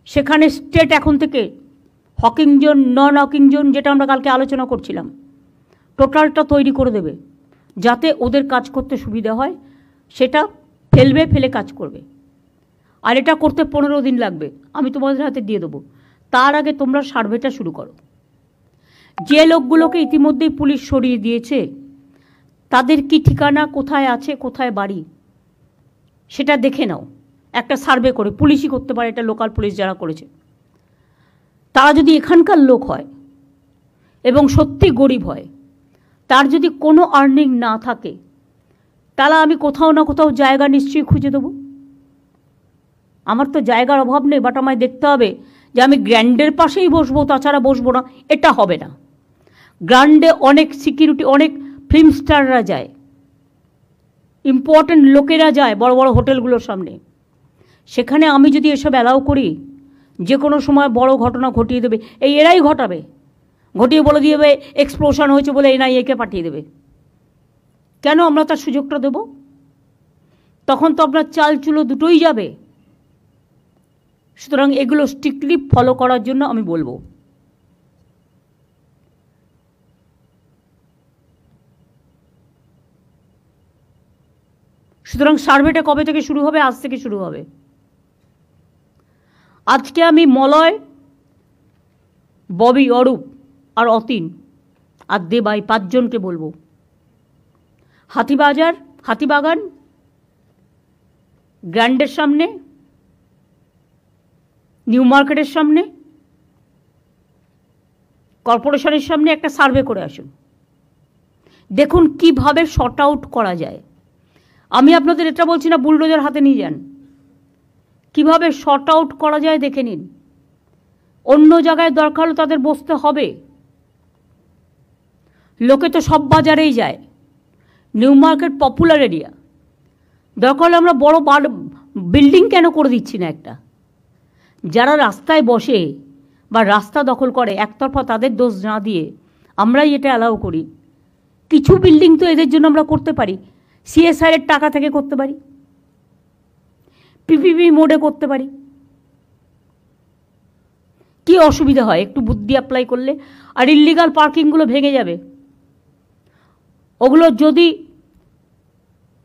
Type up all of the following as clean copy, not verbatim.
সেখানে স্টেট এখন থেকে হকিং জোন, নন হকিং জোন, যেটা আমরা কালকে আলোচনা করছিলাম, টোটালটা তৈরি করে দেবে যাতে ওদের কাজ করতে সুবিধা হয়। সেটা ফেলে কাজ করবে। আর এটা করতে 15 দিন লাগবে, আমি তোমাদের হাতে দিয়ে দেবো। তার আগে তোমরা সার্ভেটা শুরু করো। যে লোকগুলোকে ইতিমধ্যেই পুলিশ সরিয়ে দিয়েছে তাদের কি ঠিকানা, কোথায় আছে, কোথায় বাড়ি, সেটা দেখে নাও একটা সার্ভে করে। পুলিশই করতে পারে এটা, লোকাল পুলিশ যারা করেছে তারা যদি এখানকার লোক হয় এবং সত্যি গরিব হয়, তার যদি কোনো আর্নিং না থাকে, তাহলে আমি কোথাও না কোথাও জায়গা নিশ্চয়ই খুঁজে দেবো। আমার তো জায়গার অভাব নেই, বাট আমায় দেখতে হবে যে আমি গ্র্যান্ডের পাশেই বসবো, তাছাড়া বসবো না, এটা হবে না। গ্র্যান্ডে অনেক সিকিউরিটি, অনেক ফিল্ম স্টাররা যায়, ইম্পর্ট্যান্ট লোকেরা যায় বড় বড় হোটেলগুলোর সামনে। সেখানে আমি যদি এসব অ্যালাউ করি, যে কোনো সময় বড় ঘটনা ঘটিয়ে দেবে, এরাই ঘটাবে, ঘটিয়ে বলে দিবে এক্সপ্লোশন হয়েছে বলে এনআইএকে পাঠিয়ে দেবে। কেন আমরা তার সুযোগটা দেব? তখন তো আপনার চাল চুলো দুটোই যাবে। সুতরাং এগুলো স্ট্রিক্টলি ফলো করার জন্য আমি বলবো। সুতরাং সার্ভেটা কবে থেকে শুরু হবে? আজ থেকে শুরু হবে। আজকে আমি মলয়, ববি, অরূপ আর অতীন আর দেবাই 5 জনকে বলবো, হাতিবাগান, গ্র্যান্ডের সামনে, নিউ মার্কেটের সামনে, কর্পোরেশনের সামনে একটা সার্ভে করে আসুন। দেখুন কিভাবে শর্ট আউট করা যায়। আমি আপনাদের এটা বলছি না বুলডোজার হাতে নিয়ে যান, কিভাবে শর্ট আউট করা যায় দেখে নিন। অন্য জায়গায় দরকার হলে তাদের বসতে হবে। লোকে তো সব বাজারেই যায়, নিউ মার্কেট পপুলার এরিয়া, দরকার হলে আমরা বড় বিল্ডিং কেন করে দিচ্ছি না একটা? যারা রাস্তায় বসে বা রাস্তা দখল করে একতরফা তাদের দোষ না দিয়ে আমরাই এটা অ্যালাউ করি। কিছু বিল্ডিং তো এদের জন্য আমরা করতে পারি, সিএসআর এর টাকা থেকে করতে পারি, পিপিপি মোডে করতে পারি। কি অসুবিধা হয় একটু বুদ্ধি অ্যাপ্লাই করলে? আর ইল্লিগাল পার্কিংগুলো ভেঙে যাবে। ওগুলো যদি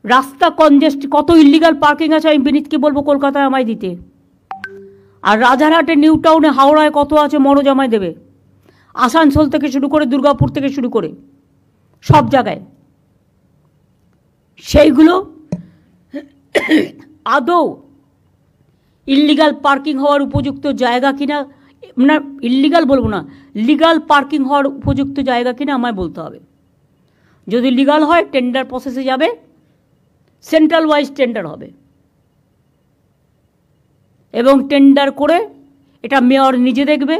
রাস্তা কনজেস্ট, কত ইল্লিগাল পার্কিং আছে আমি বিনীতকে বলবো কলকাতায় আমায় দিতে। আর রাজারহাটে, নিউ টাউনে, হাওড়ায় কত আছে মনোজ আমায় দেবে। আসানসোল থেকে শুরু করে, দুর্গাপুর থেকে শুরু করে সব জায়গায়। সেইগুলো আদৌ ইল্লিগাল পার্কিং হওয়ার উপযুক্ত জায়গা কিনা, না ইল্লিগাল বলবো না, লিগাল পার্কিং হওয়ার উপযুক্ত জায়গা কিনা আমায় বলতে হবে। যদি লিগাল হয় টেন্ডার প্রসেসে যাবে, সেন্ট্রাল ওয়াইজ টেন্ডার হবে, এবং টেন্ডার করে এটা মেয়র নিজে দেখবে।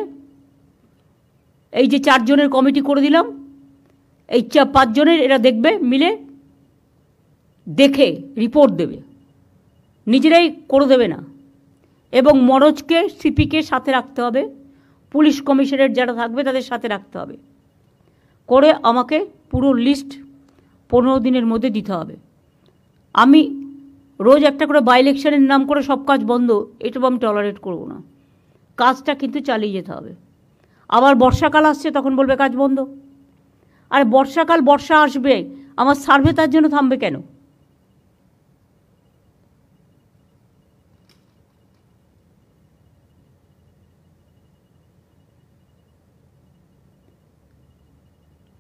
এই যে 4 জনের কমিটি করে দিলাম, এই 5 জনের এরা দেখবে, মিলে দেখে রিপোর্ট দেবে, নিজেরাই করে দেবে না। এবং মনোজকে, সিপিকে সাথে রাখতে হবে, পুলিশ কমিশনারেট যারা থাকবে তাদের সাথে রাখতে হবে, করে আমাকে পুরো লিস্ট 15 দিনের মধ্যে দিতে হবে। আমি রোজ একটা করে বাই ইলেকশনের নাম করে সব কাজ বন্ধ, এটা আমি টলারেট করব না। কাজটা কিন্তু চালিয়ে যেতে হবে। আবার বর্ষাকাল আসছে, তখন বলবে কাজ বন্ধ। আর বর্ষাকাল, বর্ষা আসবে, আমার সার্ভে তার জন্য থামবে কেন?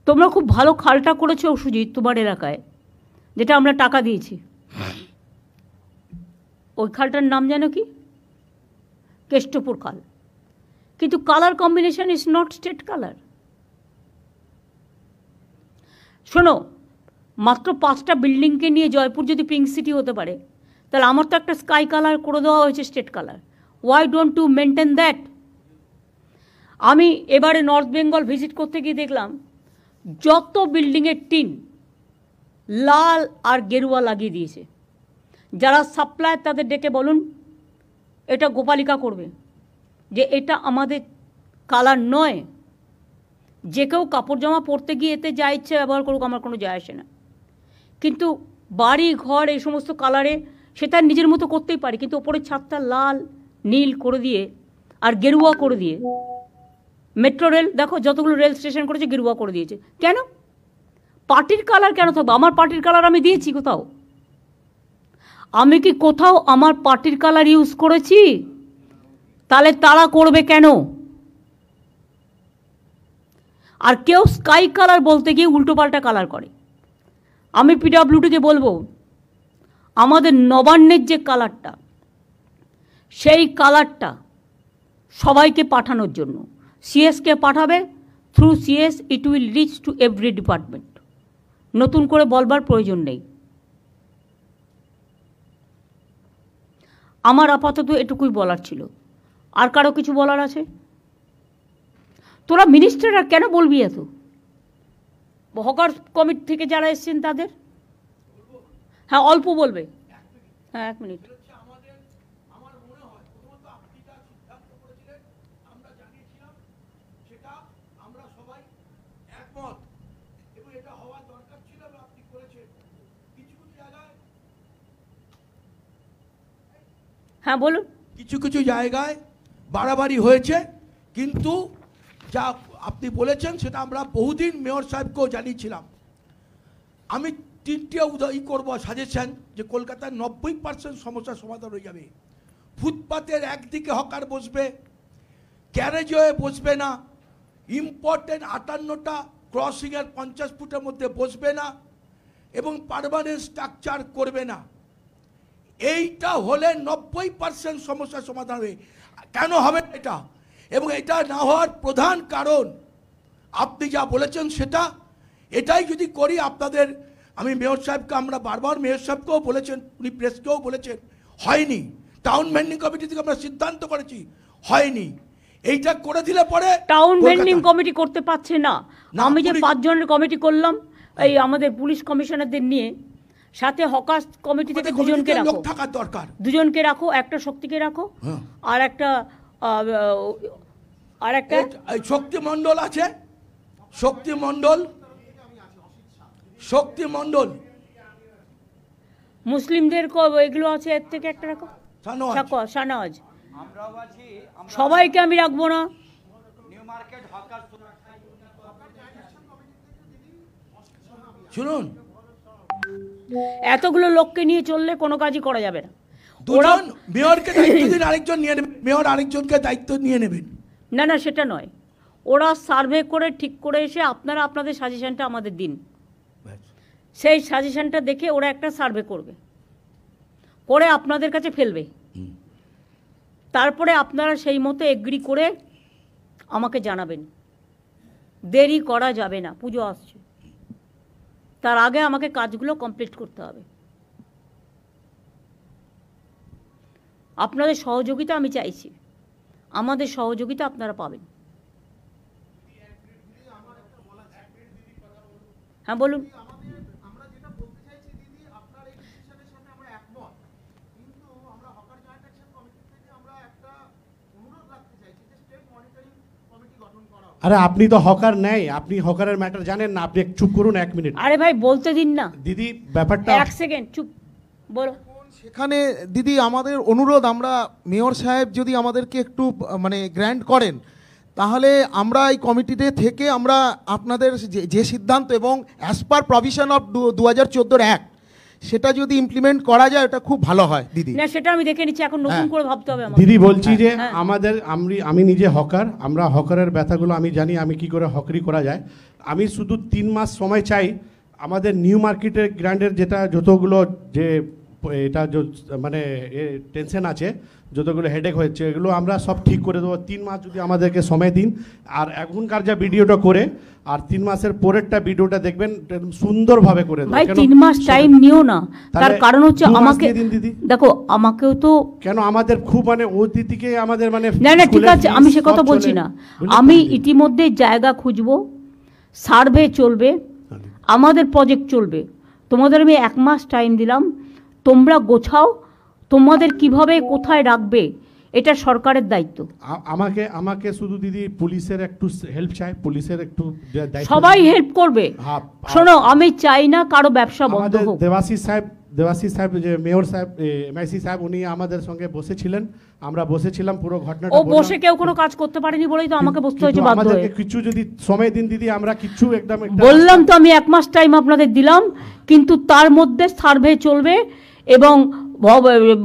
তোমরা খুব ভালো খালটা করেছো সুজিত তোমার এলাকায়, যেটা আমরা টাকা দিয়েছি। ওই খালটার নাম জানো কি? কেষ্টপুর খাল। কিন্তু colour combination is not state colour. শোনো, মাত্র 5টা বিল্ডিংকে নিয়ে জয়পুর যদি পিঙ্ক সিটি হতে পারে, তাহলে আমার তো একটা স্কাই কালার করে দেওয়া হয়েছে, state colour. Why don't you maintain that? আমি এবারে নর্থ বেঙ্গল ভিজিট করতে গিয়ে দেখলাম যত বিল্ডিংয়ের টিন লাল আর গেরুয়া লাগিয়ে দিয়েছে। যারা সাপ্লায়ার তাদের ডেকে বলুন এটা গোপালিকা করবে, যে এটা আমাদের কালার নয়। যে কেউ কাপড় জামা পরতে গিয়ে এতে যা ইচ্ছে ব্যবহার করুক, আমার কোনো যায় আসে না। কিন্তু বাড়ি ঘর এই সমস্ত কালারে সেটা নিজের মতো করতেই পারি, কিন্তু ওপরের ছাদটা লাল নীল করে দিয়ে আর গেরুয়া করে দিয়ে মেট্রো রেল দেখো যতগুলো রেল স্টেশন করেছে গেরুয়া করে দিয়েছে। কেন? পার্টির কালার কেন থাকবে? আমার পার্টির কালার আমি দিয়েছি কোথাও? আমি কি কোথাও আমার পার্টির কালার ইউজ করেছি? তাহলে তারা করবে কেন? আর কেউ স্কাই কালার বলতে গিয়ে উল্টোপাল্টা কালার করে। আমি পিডব্লিউডিকে বলবো আমাদের নবান্নের যে কালারটা, সেই কালারটা সবাইকে পাঠানোর জন্য সিএসকে পাঠাবে, through CS it will reach to every department. নতুন করে বলবার প্রয়োজন নেই। আমার আপাতত এটুকুই বলার ছিল। আর কারো কিছু বলার আছে? তোরা মিনিস্টাররা কেন বলবি এত? হকার কমিটি থেকে যারা এসছেন তাদের, হ্যাঁ অল্প বলবে, হ্যাঁ 1 মিনিট। হ্যাঁ বলুন। কিছু কিছু জায়গায় বাড়াবাড়ি হয়েছে, কিন্তু যা আপনি বলেছেন সেটা আমরা বহুদিন মেয়র সাহেবকেও জানিয়েছিলাম। আমি 3টে করবো সাজেশন, যে কলকাতার 90% সমস্যার সমাধান হয়ে যাবে। ফুটপাতের একদিকে হকার বসবে, গ্যারেজে বসবে না, ইম্পর্টেন্ট 58টা ক্রসিংয়ের 50 ফুটের মধ্যে বসবে না, এবং পার্মানেন্ট স্ট্রাকচার করবে না। এইটা হলে 90% সমস্যার সমাধান হবে। কেন হবে এটা? এবং এটা না হওয়ার প্রধান কারণ আপনি যা বলেছেন সেটা, এটাই যদি করি আপনাদের, আমি মেয়র সাহেবকে, আমরা বারবার মেয়র সাহেবকেও বলেছেন, উনি প্রেসকেও বলেছেন, হয়নি। টাউন ভেন্ডিং কমিটি থেকে আমরা সিদ্ধান্ত করেছি, হয়নি। এইটা করে দিলে পরে টাউন ভেন্ডিং কমিটি করতে পারছে না। আমি যে 5 জনের কমিটি করলাম, এই আমাদের পুলিশ কমিশনারদের নিয়ে, সাথে হকার কমিটি থেকে 2 জনকে রাখো, থাকার দরকার, 2 জনকে রাখো, একটা শক্তিকে রাখো, আর একটা শক্তি মণ্ডল আছে, শক্তি মণ্ডল মুসলিমদের এগুলো আছে, এর থেকে একটা রাখো, শাহনওয়াজ। সবাইকে আমি রাখবো না। শুনুন, এতগুলো লোককে নিয়ে চললে কোনো কাজই করা যাবে না। দুজন মেয়রকে দায়িত্ব দিন, আরেকজন নিয়ে নেবেন, মেয়র আরেকজনকে দায়িত্ব নিয়ে নেবেন। না না, সেটা নয়। ওরা সার্ভে করে ঠিক করে এসে আপনারা আপনাদের সাজেশনটা আমাদের দিন, সেই সাজেশনটা দেখে ওরা একটা সার্ভে করবে, করে আপনাদের কাছে ফেলবে। তারপরে আপনারা সেই মতো এগ্রি করে আমাকে জানাবেন। দেরি করা যাবে না, পুজো আসছে, তার আগে আমাকে কাজগুলো কমপ্লিট করতে হবে। আপনাদের সহযোগিতা আমি চাইছি, আমাদের সহযোগিতা আপনারা পাবেন। হ্যাঁ বলুন। আরে আপনি তো হকার নেই, আপনি হকারের ম্যাটার জানেন না, আপনি চুপ করুন 1 মিনিট। আরে ভাই বলতে দিন না দিদি, ব্যাপারটা 1 সেকেন্ড চুপ বলো। সেখানে দিদি আমাদের অনুরোধ, আমরা মেয়র সাহেব যদি আমাদেরকে একটু মানে গ্র্যান্ট করেন, তাহলে আমরা এই কমিটিতে থেকে আমরা আপনাদের যে সিদ্ধান্ত এবং as per provision of 2014 act, সেটা যদি ইমপ্লিমেন্ট করা যায় এটা খুব ভালো হয় দিদি। না সেটা আমি দেখে নিচ্ছি, এখন নতুন করে ভাবতে হবে আমাকে। দিদি বলছি যে আমাদের আমি নিজে হকার, আমরা হকারের ব্যথাগুলো আমি জানি, আমি কি করে হকারি করা যায়। আমি শুধু 3 মাস সময় চাই। আমাদের নিউ মার্কেটের গ্র্যান্ডের যেটা যতগুলো যে এটা মানে টেনশন আছে, যতগুলো হেডেক হয়েছে, এগুলো আমরা সব ঠিক করে দেবো। 3 মাস যদি আমাদেরকে সময় দিন, আর এখনকার যা ভিডিওটা করে, আর 3 মাসের পরেরটা ভিডিওটা দেখবেন, সুন্দরভাবে করে দেবো। ভাই 3 মাস টাইম নিও না, তার কারণ হচ্ছে আমাকে দেখো, আমাকেও তো কেন আমাদের খুব মানে অতিথিকে আমাদের মানে না না ঠিক আছে, আমি সে কথা বলছি না। আমি ইতিমধ্যে জায়গা খুঁজবো, সার্ভে চলবে, আমাদের প্রজেক্ট চলবে। তোমাদের আমি 1 মাস টাইম দিলাম, তোমরা গোছাও, তোমাদের কিভাবে কোথায় রাখবে এটা সরকারের দায়িত্ব। আমাকে শুধু দিদি পুলিশের একটু হেল্প চাই, পুলিশের একটু সবাই হেল্প করবে। শোনো, আমি চাই না কারো ব্যবসা বন্ধ হোক। দেবাশিস সাহেব দেবাশিস সাহেব যে মেয়র সাহেব এমআইসি সাহেব উনি আমাদের সঙ্গে বসেছিলেন, আমরা বসেছিলাম পুরো ঘটনাটা ও বললাম। বসে কেউ কোনো কাজ করতে পারেনি বলেই তো আমাকে বসতে হয়েছে কিন্তু বাধ্য হয়ে। আমাদেরকে কিছু যদি সময় দিন দিদি, আমরা কিছু একদম বললাম তো আমি 1 মাস টাইম আপনাদের দিলাম, কিন্তু তার মধ্যে সার্ভে চলবে এবং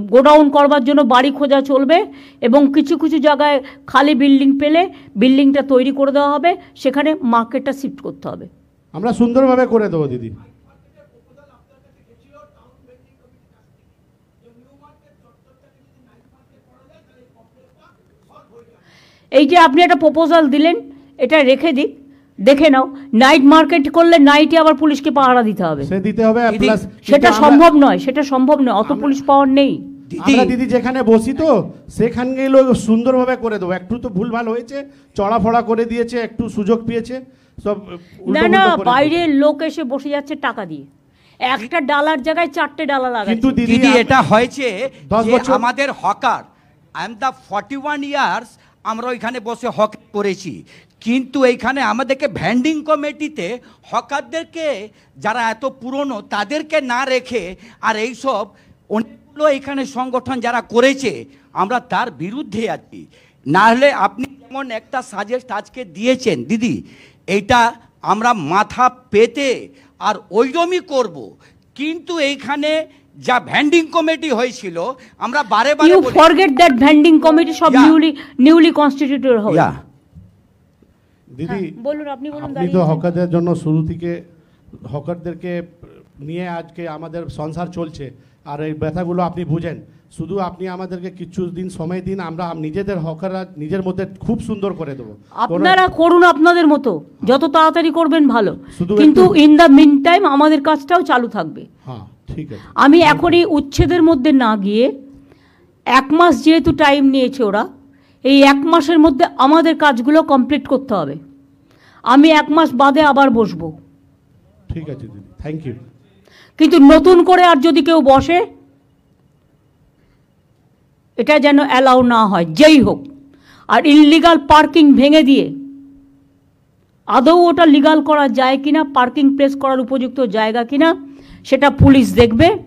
গোডাউন করবার জন্য বাড়ি খোঁজা চলবে এবং কিছু কিছু জায়গায় খালি বিল্ডিং পেলে বিল্ডিংটা তৈরি করে দেওয়া হবে, সেখানে মার্কেটটা শিফট করতে হবে। আমরা সুন্দরভাবে করে দেবো দিদি। এই যে আপনি একটা প্রপোজাল দিলেন, এটা রেখে দিক, দেখে নাও। নাইট মার্কেট করলে নাইটে আবার পুলিশকে পাহারা দিতে হবে, সে দিতে হবে দিদি, প্লাস সেটা সম্ভব নয়, সেটা সম্ভব নয়, অত পুলিশ পাওয়ার নেই। আমরা দিদি যেখানে বসি তো সেখানে গেলে সুন্দরভাবে করে দেবো। একটু তো ভুলভাল হয়েছে, চড়াফড়া করে দিয়েছে, একটু সুযোগ পেয়েছে, সব না উল্টো না, পুল্টো করে বাইরের লোক এসে বসে যাচ্ছে টাকা দিয়ে, একটা ডালার জায়গায় 4টে ডালা দিয়েছে। লাগাচ্ছে। কিন্তু দিদি দিদি এটা হয়েছে 10 যে বছর আমাদের hawker, I am the 41 years আমরা ওইখানে বসে হক করেছি, কিন্তু এইখানে আমাদেরকে ভ্যান্ডিং কমিটিতে হকারদেরকে যারা এত পুরনো তাদেরকে না রেখে আর এইসব অনেকগুলো এখানে সংগঠন যারা করেছে আমরা তার বিরুদ্ধে আছি। না হলে আপনি যেমন একটা সাজেস্ট আজকে দিয়েছেন দিদি, এইটা আমরা মাথা পেতে আর ওইরকমই করব, কিন্তু এইখানে যা ভ্যান্ডিং কমিটি হয়েছিল আমরা বারে বারে ইউ বলি- ফরগেট দ্যাট ভ্যান্ডিং কমিটি সব Yeah. নিউলি কনস্টিটিউটেড হবে। Yeah. দিদি বলুন, আপনি বলুন। আপনি দাঁড়িয়ে তো আছেন। হকারদের জন্য শুরু থেকে হকারদেরকে নিয়ে আজকে আমাদের সংসার চলছে, আর এই ব্যথাগুলো আপনি বুঝেন। শুধু আপনি আমাদেরকে কিছু দিন সময় দিন, আমরা নিজেদের হকাররা নিজের মধ্যে খুব সুন্দর করে দেবো। আপনারা করুন আপনাদের মতো, যত তাড়াতাড়ি করবেন ভালো, শুধু কিন্তু একটু- ইন দ্য মিন টাইম আমাদের কাজটাও চালু থাকবে। হ্যাঁ ঠিক আছে। আমি এখনই উচ্ছেদের মধ্যে না গিয়ে 1 মাস যেহেতু টাইম নিয়েছে ওরা, এই 1 মাসের মধ্যে আমাদের কাজগুলো কমপ্লিট করতে হবে। আমি 1 মাস বাদে আবার বসবো, ঠিক আছে দিদি, থ্যাংক ইউ। কিন্তু নতুন করে আর যদি কেউ বসে এটা যেন অ্যালাউ না হয়, যেই হোক। আর ইললিগাল পার্কিং ভেঙে দিয়ে আদৌ ওটা লিগাল করা যায় কিনা, পার্কিং প্লেস করার উপযুক্ত জায়গা কিনা, সেটা পুলিশ দেখবে,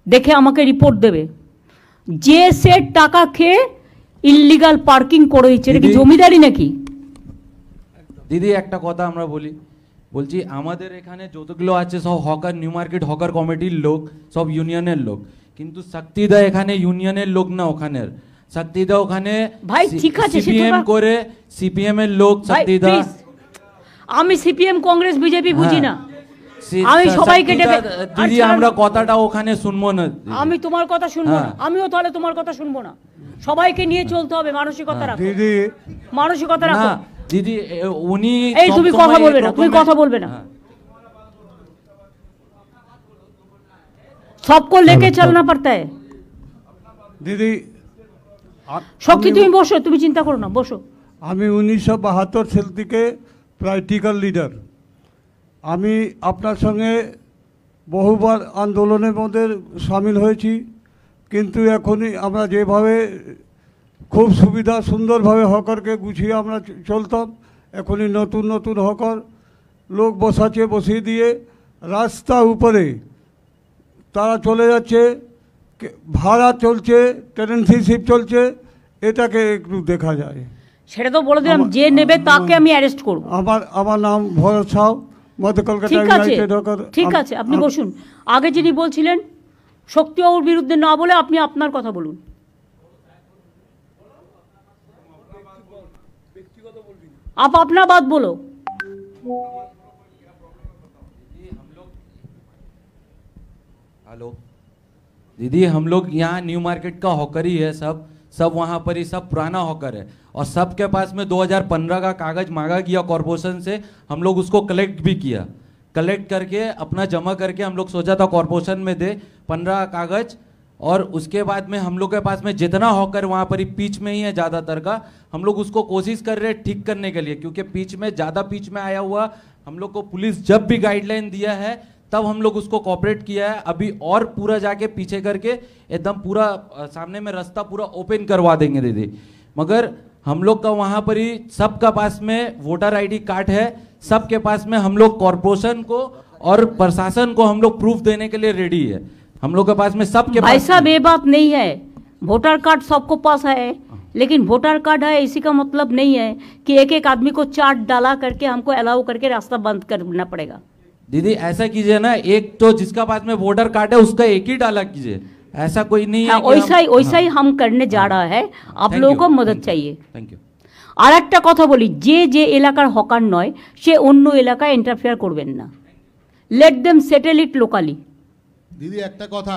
দেখে আমাকে রিপোর্ট দেবে। যে সে টাকা খেয়ে ইললিগাল পার্কিং করে দিচ্ছে, এটা কি দিদি- জমিদারি নাকি? দিদি একটা কথা আমরা বলছি আমাদের এখানে যতগুলো আছে সব হকার, নিউ মার্কেট হকার কমিটির লোক, সব ইউনিয়নের লোক, কিন্তু শক্তিদা এখানে ইউনিয়নের লোক না, ওখানের শক্তিদা ওখানে ভাই, ঠিক আছে, সে সিপিএম তোমরা- করে, সিপিএম এর লোক ভাই, শক্তিদা। please, আমি সিপিএম কংগ্রেস বিজেপি বুঝি না। সি- আমি সবাইকে শক্তিদা, ডেকে- দিদি আচ্ছা, আমরা কথাটা ওখানে শুনবো না দিদি। আমি তোমার কথা শুনবো না, হ্যাঁ। আমিও তাহলে তোমার কথা শুনবো না। সবাইকে নিয়ে চলতে হবে, মানসিকতা রাখো, দিদি মানসিকতা না রাখো। দিদি উনি এই তুমি সবসময় কথা বলবে না, এরকম- তুমি কথা বলবে না। হ্যাঁ। सबको लेके चलना पड़ता है। দিদি শক্তি তুমি বসো, তুমি চিন্তা করো না, বসো। আমি 1972 সাল থেকে প্র্যাকটিক্যাল লিডার। আমি আপনার সঙ্গে বহুবার আন্দোলনের মধ্যে সামিল হয়েছি, কিন্তু এখনই আমরা যেভাবে খুব সুবিধা সুন্দরভাবে হকারকে গুছিয়ে আমরা চলতাম, এখনই নতুন নতুন হকার লোক বসিয়ে দিয়ে রাস্তা উপরে তারা চলে যাচ্ছে, ভাড়া চলছে, টেনেন্সিশিপ চলছে, এটাকে একটু দেখা যায়। সেটা তো বলে দিলাম, যে নেবে তাকে আমি অ্যারেস্ট করব। আমার নাম ভরত সাউ, মধ্য কলকাতা ঠিক আছে, ইউনাইটেড হকার। ঠিক আছে, আপনি বসুন। আগে যিনি বলছিলেন শক্তিবাবুর বিরুদ্ধে না বলে আপনি আপনার কথা বলুন। आप अपना बात बोलो। हेलो दीदी, हम लोग यहाँ न्यू मार्केट का हॉकर ही है, सब वहाँ पर ही सब पुराना हॉकर है, और सबके पास में 2015 का कागज मांगा गया कॉरपोरेशन से। हम लोग उसको कलेक्ट भी किया, कलेक्ट करके अपना जमा करके हम लोग सोचा था कॉरपोरेशन में दे 15 कागज। और उसके बाद में हम लोग के पास में जितना हॉकर वहाँ पर ही पिच में ही है ज़्यादातर का, हम लोग उसको कोशिश कर रहे हैं ठीक करने के लिए, क्योंकि पिच में ज़्यादा पिच में आया हुआ हम लोग को पुलिस जब भी गाइडलाइन दिया है तब हम लोग उसको कॉपरेट किया है। अभी और पूरा जाके पीछे करके एकदम पूरा सामने में रास्ता पूरा ओपन करवा देंगे दीदी। मगर हम लोग का वहाँ पर ही सबका पास में वोटर आईडी कार्ड है, सबके पास में हम लोग कॉरपोरेशन को और प्रशासन को हम लोग प्रूफ देने के लिए रेडी है। हम लोग के पास में सबके भाई पास साहब ये बात नहीं है, वोटर कार्ड सबको पास है, लेकिन वोटर कार्ड है इसी का मतलब नहीं है कि एक एक आदमी को चार्ट डाला करके हमको अलाउ करके रास्ता बंद करना पड़ेगा। दीदी ऐसा कीजिए ना, एक तो जिसका पास में वोटर कार्ड है उसका एक ही डाला कीजिए, ऐसा कोई नहीं है कि वैसा ही हम करने जा रहा है। आप Thank लोगों you, को मदद thank you, चाहिए। thank you। আর একটা কথা বলি, যে এলাকার হকার নয় সে অন্য এলাকায় ইন্টারফেয়ার করবেন না, লেট দেম সেটেল ইট লোকালি। দিদি একটা কথা,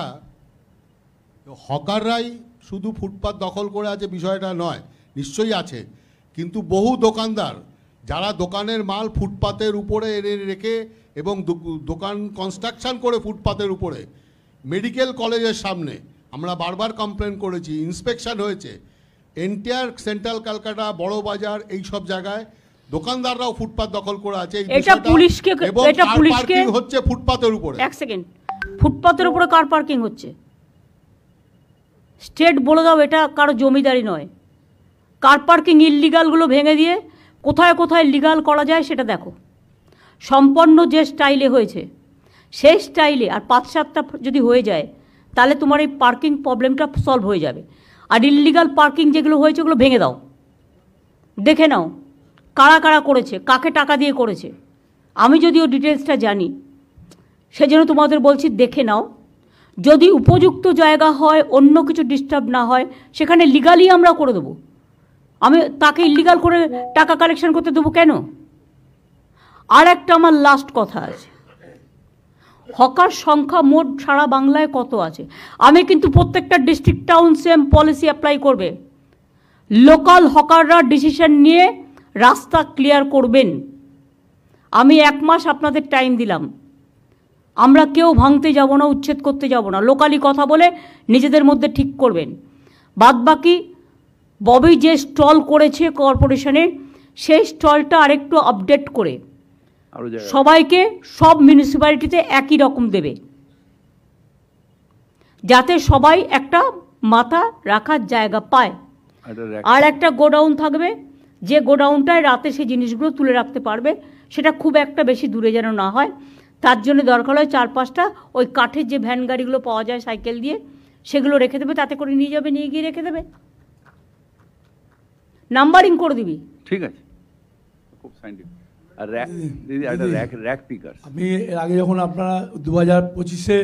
হকাররাই শুধু ফুটপাত দখল করে আছে বিষয়টা নয়, নিশ্চয়ই আছে, কিন্তু বহু দোকানদার যারা দোকানের মাল ফুটপাতের উপরে এনে রেখে এবং দোকান কনস্ট্রাকশন করে ফুটপাতের উপরে, মেডিকেল কলেজের সামনে আমরা বারবার কমপ্লেন করেছি, ইন্সপেকশন হয়েছে, এন্টায়ার সেন্ট্রাল ক্যালকাটা বড় বাজার এই সব জায়গায় দোকানদাররাও ফুটপাত দখল করে আছে। এটা পুলিশকে এবং পার্কিং হচ্ছে ফুটপাতের উপরে। এক সেকেন্ড, ফুটপাতের উপরে কার পার্কিং হচ্ছে? স্টেট বলে দাও, এটা কারো জমিদারি নয়। কার পার্কিং ইললিগালগুলো ভেঙে দিয়ে কোথায় কোথায় লিগাল করা যায় সেটা দেখো। সম্পন্ন যে স্টাইলে হয়েছে সেই স্টাইলে আর 5-7টা যদি হয়ে যায় তাহলে তোমার এই পার্কিং প্রবলেমটা সলভ হয়ে যাবে। আর ইললিগাল পার্কিং যেগুলো হয়েছে ওগুলো ভেঙে দাও, দেখে নাও কারা কারা করেছে, কাকে টাকা দিয়ে করেছে। আমি যদিও ডিটেলসটা জানি, সেজন্য তোমাদের বলছি দেখে নাও। যদি উপযুক্ত জায়গা হয়, অন্য কিছু ডিস্টার্ব না হয়, সেখানে লিগালি আমরা করে দেবো। আমি তাকে ইলিগাল করে টাকা কালেকশন করতে দেবো কেন? আর একটা আমার লাস্ট কথা আছে, হকার সংখ্যা মোট সারা বাংলায় কত আছে? আমি কিন্তু প্রত্যেকটা district town same policy apply করবে। লোকাল হকাররা ডিসিশন নিয়ে রাস্তা ক্লিয়ার করবেন। আমি 1 মাস আপনাদের টাইম দিলাম, আমরা কেউ ভাঙতে যাব না, উচ্ছেদ করতে যাব না, লোকালি কথা বলে নিজেদের মধ্যে ঠিক করবেন। বাদবাকি ববি যে স্টল করেছে কর্পোরেশনের, সেই স্টলটা আরেকটু আপডেট করে সবাইকে সব মিউনিসিপ্যালিটিতে একই রকম দেবে, যাতে সবাই একটা মাথা রাখার জায়গা পায়। আর একটা গোডাউন থাকবে, যে গোডাউনটায় রাতে সেই জিনিসগুলো তুলে রাখতে পারবে, সেটা খুব একটা বেশি দূরে যেন না হয়। তার জন্য দরকার হয় 4-5টা ওই কাঠের যে ভ্যান গাড়িগুলো পাওয়া যায় সাইকেল দিয়ে, সেগুলো রেখে দেবে, তাতে করে নিয়ে যাবে, নিয়ে গিয়ে রেখে দেবে, নাম্বারিং করে দিবি। ঠিক আছে, খুব সাইন্টিফিক। আর দিদি একটা র্যাক পিকার, আমি এর আগে যখন আপনারা 2025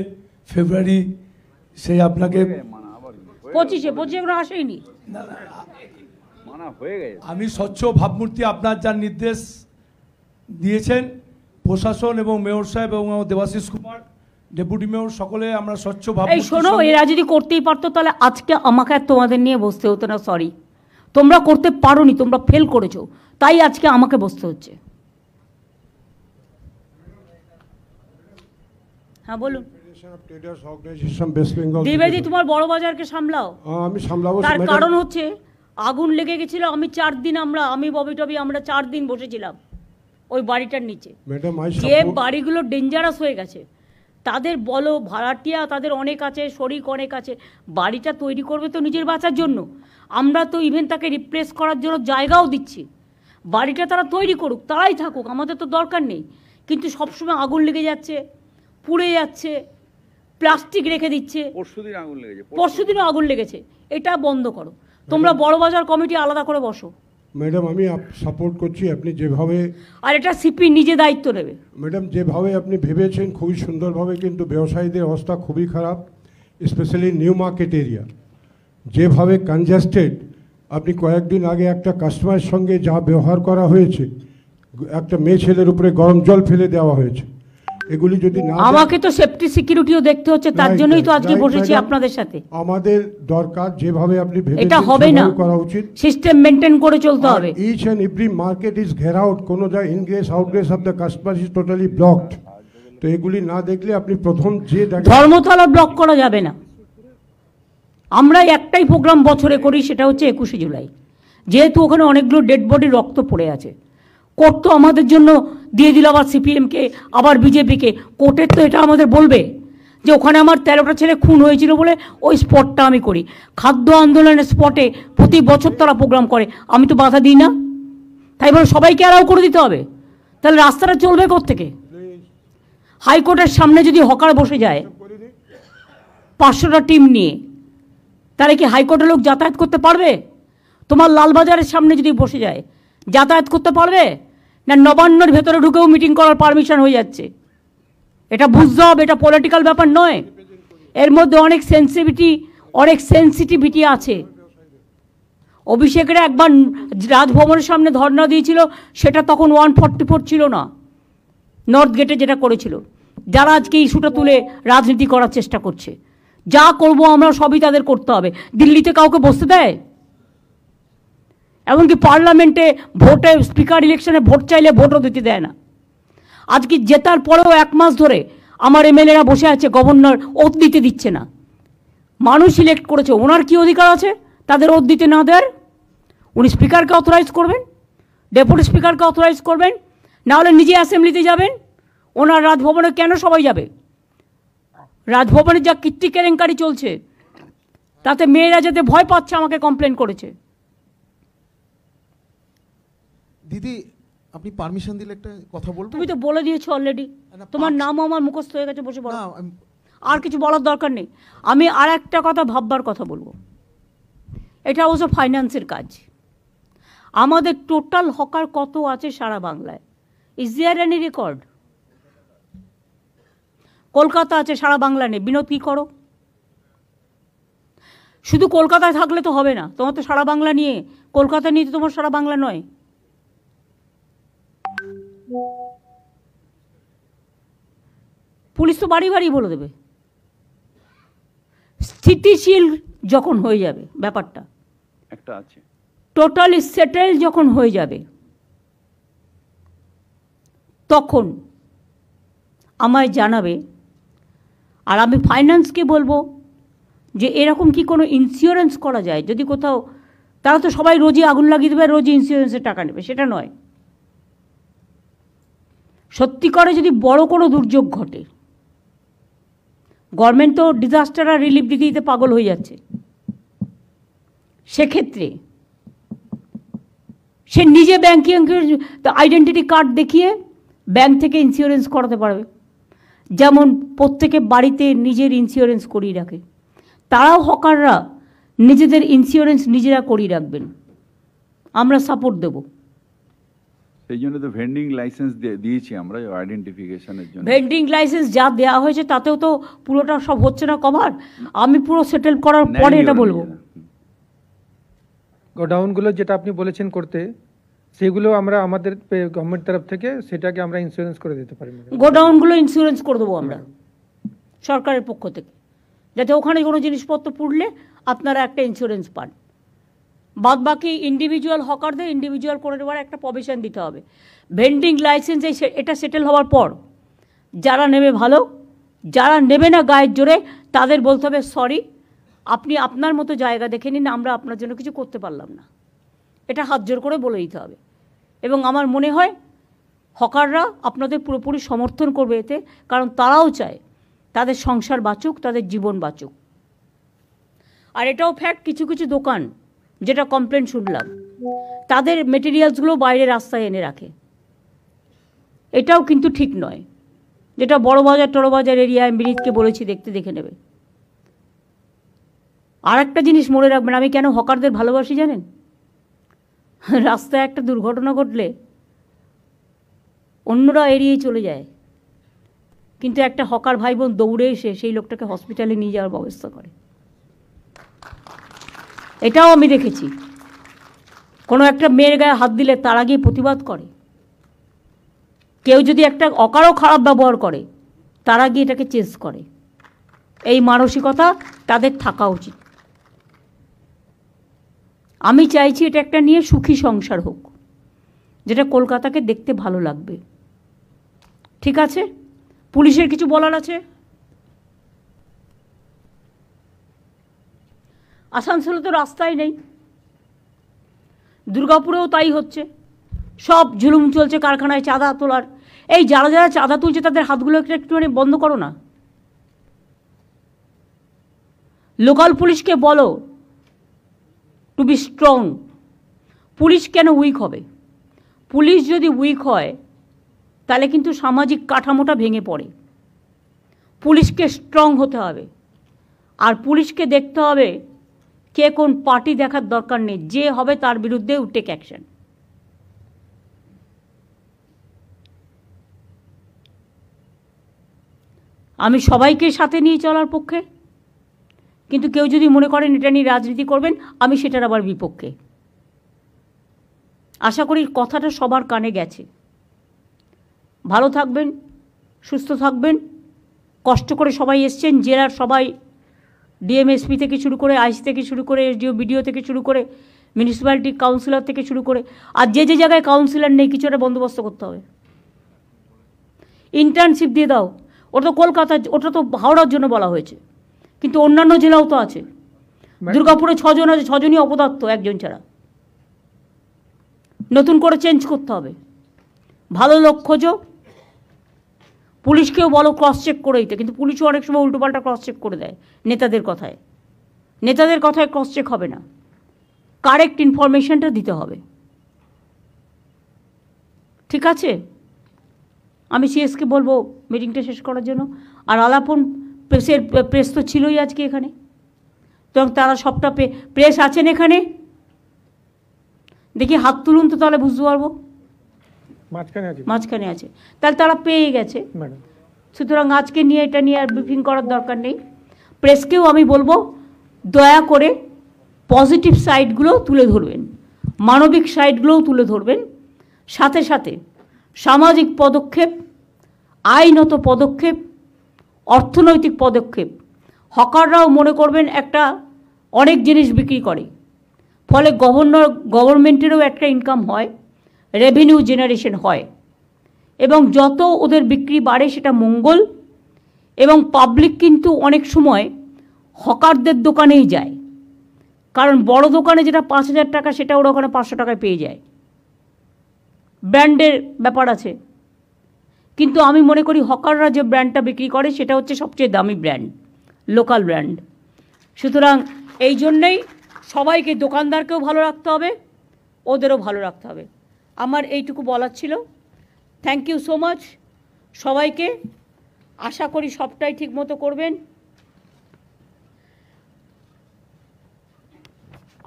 ফেব্রুয়ারি সেই আপনাকে 25 এখনো আসেনি, মানা হয়ে গেছে। আমি স্বচ্ছ ভাবমূর্তি আপনার যার নির্দেশ দিয়েছেন প্রশাসন এবং মেয়র সাহেব এবং দেবাশিস কুমার ডেপুটি মেয়র সকলে আমরা স্বচ্ছ এই ভাবমূর্তি। শোনো, এরা যদি করতেই পারতো তাহলে আজকে আমাকে আর তোমাদের নিয়ে বসতে হতো না। সরি, তোমরা করতে পারোনি, তোমরা ফেল করেছো, তাই আজকে আমাকে বসতে হচ্ছে। হ্যাঁ বলুন। দ্বিবেদী, তোমার বড় বাজারকে সামলাও। আমি সামলাবো। তার কারণ হচ্ছে আগুন লেগে গেছিল, আমি 4 দিন আমি ববি টবি আমরা 4 দিন বসেছিলাম ওই বাড়িটার নিচে। যে বাড়িগুলো ডেঞ্জারাস হয়ে গেছে তাদের বলো, ভাড়াটিয়া তাদের অনেক আছে, শরিক অনেক আছে, বাড়িটা তৈরি করবে তো নিজের বাঁচার জন্য। আমরা তো ইভেন তাকে রিপ্লেস করার জন্য জায়গাও দিচ্ছি, বাড়িটা তারা তৈরি করুক, তারাই থাকুক, আমাদের তো দরকার নেই। কিন্তু সবসময় আগুন লেগে যাচ্ছে, পুড়ে যাচ্ছে, প্লাস্টিক রেখে দিচ্ছে। পরশুদিনও আগুন লেগেছে, এটা বন্ধ করো। তোমরা বড় বাজার কমিটি আলাদা করে বসো। ম্যাডাম আমি সাপোর্ট করছি, আপনি যেভাবে, আর এটা সিপি নিজে দায়িত্ব নেবে। ম্যাডাম যেভাবে আপনি ভেবেছেন খুবই সুন্দরভাবে, কিন্তু ব্যবসায়ীদের অবস্থা খুবই খারাপ, স্পেশালি নিউ মার্কেট এরিয়া যেভাবে কনজেস্টেড। আপনি কয়েকদিন আগে একটা কাস্টমারের সঙ্গে যা ব্যবহার করা হয়েছে, একটা মেয়ে ছেলের উপরে গরম জল ফেলে দেওয়া হয়েছে, এগুলি যদি না, আমাকে তো সেফটি সিকিউরিটিও দেখতে হচ্ছে, তার জন্যই তো আজকে বসেছি আপনাদের সাথে। আমাদের দরকার যেভাবে আপনি ভেবেছেন এটা হবে না, করা উচিত, সিস্টেম মেইনটেইন করে চলতে হবে। Each and every market is ঘের আউট, কোনো যা ingress outgress of the customer is totally blocked. তো এগুলি না দেখলে আপনি প্রথম যে ধর্মতলা ব্লক করা যাবে না। আমরা একটাই প্রোগ্রাম বছরে করি, সেটা হচ্ছে 21শে জুলাই। যেহেতু ওখানে অনেকগুলো ডেড বডি রক্ত পড়ে আছে, কোর্ট তো আমাদের জন্য দিয়ে দিল আবার সিপিএমকে, আবার বিজেপিকে। কোর্টের তো এটা আমাদের বলবে যে ওখানে আমার 13টা ছেলে খুন হয়েছিল বলে ওই স্পটটা আমি করি। খাদ্য আন্দোলনের স্পটে প্রতি বছর তারা প্রোগ্রাম করে, আমি তো বাধা দিই না, তাই বলে সবাইকে অ্যালাউ করে দিতে হবে? তাহলে রাস্তাটা চলবে কোত্থেকে? হাইকোর্টের সামনে যদি হকার বসে যায়, 500টা টিম নিয়ে, তাহলে কি হাইকোর্টের লোক যাতায়াত করতে পারবে? তোমার লালবাজারের সামনে যদি বসে যায় যাতায়াত করতে পারবে না? নবান্নর ভেতরে ঢুকেও মিটিং করার পারমিশন হয়ে যাচ্ছে। এটা বুঝতে হবে, এটা পলিটিক্যাল ব্যাপার নয়, এর মধ্যে অনেক সেন্সিটিভিটি আছে। অভিষেকের একবার রাজভবনের সামনে ধর্ণা দিয়েছিল, সেটা তখন 144 ছিল না, নর্থ গেটে যেটা করেছিল। যারা আজকে ইস্যুটা তুলে রাজনীতি করার চেষ্টা করছে, যা করব আমরা সবই তাদের করতে হবে। দিল্লিতে কাউকে বসতে দেয়? এমনকি পার্লামেন্টে ভোটে, স্পিকার ইলেকশনে ভোট চাইলে ভোটও দিতে দেয় না। আজকে জেতার পরেও 1 মাস ধরে আমার এমএলএরা বসে আছে, গভর্নর ওথ দিতে দিচ্ছে না। মানুষ ইলেক্ট করেছে, ওনার কি অধিকার আছে তাদের ওথ দিতে না দেওয়ার? উনি স্পিকারকে অথরাইজ করবেন, ডেপুটি স্পিকারকে অথরাইজ করবেন, না হলে নিজে অ্যাসেম্বলিতে যাবেন। ওনার রাজভবনে কেন সবাই যাবে? রাজভবনে যা কীর্তি কেলেঙ্কারি চলছে, তাতে মেয়েরা যেতে ভয় পাচ্ছে, আমাকে কমপ্লেন করেছে। দিদি, আপনি পারমিশন দিলে একটা কথা বলবো? তুমি তো বলে দিয়েছো অলরেডি, তোমার নামও আমার মুখস্থ হয়ে গেছে, বসে বলো। না, আর কিছু বলার দরকার নেই। আমি আর একটা কথা ভাববার কথা বলবো, এটা অবশ্য ফাইন্যান্সের কাজ। আমাদের টোটাল হকার কত আছে সারা বাংলায়? Is there any record? Kolkata আছে, সারা বাংলা নেই। বিনোদ, কী করো? শুধু কলকাতায় থাকলে তো হবে না, তোমার তো সারা বাংলা নিয়ে, কলকাতা নিয়ে তো তোমার সারা বাংলা নয়। পুলিশ তো বাড়ি বাড়ি বলে দেবে। স্থিতিশীল যখন হয়ে যাবে ব্যাপারটা, একটা আছে, টোটালি সেটেল যখন হয়ে যাবে, তখন আমায় জানাবে। আর আমি ফাইন্যান্সকে বলবো যে এরকম কি কোনো ইন্স্যুরেন্স করা যায়? যদি কোথাও, তারা তো সবাই রোজই আগুন লাগিয়ে দেবে, রোজই ইন্স্যুরেন্সের টাকা নেবে, সেটা নয়। সত্যি করে যদি বড় কোনো দুর্যোগ ঘটে, গভর্নমেন্ট তো ডিজাস্টার আর রিলিফ দিতে দিতে পাগল হয়ে যাচ্ছে, সেক্ষেত্রে সে নিজে ব্যাংকিং আইডেন্টিটি কার্ড দেখিয়ে ব্যাংক থেকে ইন্স্যুরেন্স করাতে পারবে। যেমন প্রত্যেকে বাড়িতে নিজের ইন্স্যুরেন্স করিয়ে রাখে, তারাও হকাররা নিজেদের ইন্স্যুরেন্স নিজেরা করিয়ে রাখবেন, আমরা সাপোর্ট দেব। সেই জন্য তো ভেন্ডিং লাইসেন্স দিয়েছি আমরা আইডেন্টিফিকেশনের জন্য। ভেন্ডিং লাইসেন্স যা দেওয়া হয়েছে তাতেও তো পুরোটা সব হচ্ছে না কভার। আমি পুরো সেটেল করার পরে এটা বলবো। গোডাউনগুলো যেটা আপনি বলেছেন করতে, সেগুলো আমরা আমাদের গভর্নমেন্ট তরফ থেকে সেটাকে আমরা ইন্স্যুরেন্স করে দিতে পারি। গোডাউনগুলো ইন্স্যুরেন্স করে দেবো আমরা সরকারের পক্ষ থেকে, যাতে ওখানে কোনো জিনিসপত্র পুড়লে আপনারা একটা ইন্স্যুরেন্স পান। বাদ বাকি ইন্ডিভিজুয়াল হকারদের ইন্ডিভিজুয়াল করে দেওয়ার একটা প্রভিশন দিতে হবে। ভেন্ডিং লাইসেন্স এটা সেটেল হওয়ার পর যারা নেবে ভালো, যারা নেবে না গায়ের জোরে, তাদের বলতে হবে সরি, আপনি আপনার মতো জায়গা দেখে নিন, আমরা আপনার জন্য কিছু করতে পারলাম না। এটা হাত জোর করে বলে দিতে হবে। এবং আমার মনে হয় হকাররা আপনাদের পুরোপুরি সমর্থন করবে এতে, কারণ তারাও চায় তাদের সংসার বাঁচুক, তাদের জীবন বাঁচুক। আর এটাও ফ্যাক্ট, কিছু কিছু দোকান যেটা কমপ্লেন শুনলাম, তাদের মেটেরিয়ালসগুলো বাইরে রাস্তায় এনে রাখে, এটাও কিন্তু ঠিক নয়। যেটা বড় বাজার টড়ো বাজার এরিয়ায় মিরিজকে বলেছি দেখে নেবে। আর একটা জিনিস মনে রাখবেন, আমি কেন হকারদের ভালোবাসি জানেন? রাস্তায় একটা দুর্ঘটনা ঘটলে অন্যরা এড়িয়ে চলে যায়, কিন্তু একটা হকার ভাই বোন দৌড়ে এসে সেই লোকটাকে হসপিটালে নিয়ে যাওয়ার ব্যবস্থা করে। এটাও আমি দেখেছি। কোনো একটা মেয়ের গায়ে হাত দিলে তারা গিয়ে প্রতিবাদ করে। কেউ যদি একটা অকারও খারাপ ব্যবহার করে, তারা গিয়ে এটাকে চেস করে। এই মানসিকতা তাদের থাকা উচিত। আমি চাইছি এটা একটা নিয়ে সুখী সংসার হোক, যেটা কলকাতাকে দেখতে ভালো লাগবে। ঠিক আছে? পুলিশের কিছু বলার আছে? আসানসোলে তো রাস্তাই নেই, দুর্গাপুরেও তাই হচ্ছে, সব জুলুম চলছে কারখানায় চাঁদা তোলার। এই যারা যারা চাঁদা তুলছে তাদের হাতগুলো একটুখানি বন্ধ করো না। লোকাল পুলিশকে বলো টু বি স্ট্রং। পুলিশ কেন উইক হবে? পুলিশ যদি উইক হয় তাহলে কিন্তু সামাজিক কাঠামোটা ভেঙে পড়ে। পুলিশকে স্ট্রং হতে হবে। আর পুলিশকে দেখতে হবে কে কোন পার্টি দেখার দরকার নেই, যে হবে তার বিরুদ্ধে টেক অ্যাকশন। আমি সবাইকে সাথে নিয়ে চলার পক্ষে, কিন্তু কেউ যদি মনে করেন এটা নিয়ে রাজনীতি করবেন, আমি সেটার আবার বিপক্ষে। আশা করি কথাটা সবার কানে গেছে। ভালো থাকবেন, সুস্থ থাকবেন। কষ্ট করে সবাই এসছেন, জেলার সবাই, ডিএমএসপি থেকে শুরু করে, আইসি থেকে শুরু করে, এসডিও বিডিও থেকে শুরু করে, মিউনিসিপ্যালিটি কাউন্সিলর থেকে শুরু করে, আর যে যে জায়গায় কাউন্সিলর নেই কিছু একটা বন্দোবস্ত করতে হবে। ইন্টার্নশিপ দিয়ে দাও, ওটা তো কলকাতা, ওটা তো হাওড়ার জন্য বলা হয়েছে, কিন্তু অন্যান্য জেলাও তো আছে। দুর্গাপুরে 6 জন আছে, 6 জনই অপদার্থ, একজন ছাড়া। নতুন করে চেঞ্জ করতে হবে। ভালো লোক খোঁজো, পুলিশকেও বলো ক্রস চেক করে দিতে, কিন্তু পুলিশও অনেক সময় উল্টোপাল্টা ক্রস চেক করে দেয় নেতাদের কথায়। নেতাদের কথায় ক্রস চেক হবে না, কারেক্ট ইনফরমেশনটা দিতে হবে। ঠিক আছে, আমি সিএসকে বলবো মিটিংটা শেষ করার জন্য। আর আলাপন প্রেস তো ছিলই আজকে এখানে, তো তারা সবটা প্রেস আছেন এখানে, দেখি হাত তুলুন তো, তাহলে বুঝতে পারবো। মাঝখানে আছে, তাহলে তারা পেয়ে গেছে। সুতরাং আজকে নিয়ে এটা নিয়ে আর ব্রিফিং করার দরকার নেই। প্রেসকেও আমি বলবো দয়া করে পজিটিভ সাইডগুলো তুলে ধরবেন, মানবিক সাইডগুলোও তুলে ধরবেন, সাথে সাথে সামাজিক পদক্ষেপ, আইনত পদক্ষেপ, অর্থনৈতিক পদক্ষেপ। হকাররাও মনে করবেন একটা অনেক জিনিস বিক্রি করে, ফলে গভর্নমেন্টেরও একটা ইনকাম হয়, রেভিনিউ জেনারেশন হয়, এবং যত ওদের বিক্রি বাড়ে সেটা মঙ্গল। এবং পাবলিক কিন্তু অনেক সময় হকারদের দোকানেই যায়, কারণ বড় দোকানে যেটা 5,000 টাকা সেটা ওরা ওখানে 500 টাকায় পেয়ে যায়। ব্র্যান্ডের ব্যাপার আছে, কিন্তু আমি মনে করি হকাররা যে ব্র্যান্ডটা বিক্রি করে সেটা হচ্ছে সবচেয়ে দামি ব্র্যান্ড, লোকাল ব্র্যান্ড। সুতরাং এই জন্যেই সবাইকে, দোকানদারকেও ভালো রাখতে হবে, ওদেরও ভালো রাখতে হবে। আমার এইটুকু বলার ছিল। থ্যাংক ইউ সো মাচ সবাইকে। আশা করি সবটাই ঠিকমতো করবেন।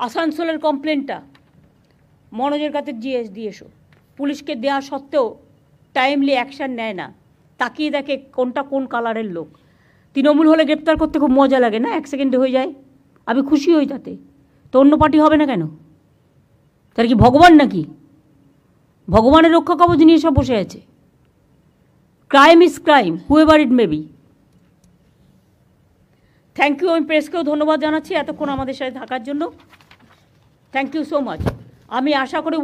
আসানসোলের কমপ্লেনটা মনোজের কাছে দিয়ে এসো। পুলিশকে দেওয়া সত্ত্বেও টাইমলি অ্যাকশান নেয় না, তাকিয়ে দেখে কোনটা কোন কালারের লোক। তৃণমূল হলে গ্রেপ্তার করতে খুব মজা লাগে না, 1 সেকেন্ডে হয়ে যায়, আমি খুশি হই তাতে। তো অন্য পার্টি হবে না কেন? তার কি ভগবান নাকি? ভগবানের রক্ষা কবচ নিয়ে সব বসে আছে। Crime is crime, however it may be. Thank you. আমি প্রেসকেও ধন্যবাদ জানাচ্ছি এতক্ষণ আমাদের সাথে থাকার জন্য। Thank you so much. আমি আশা করি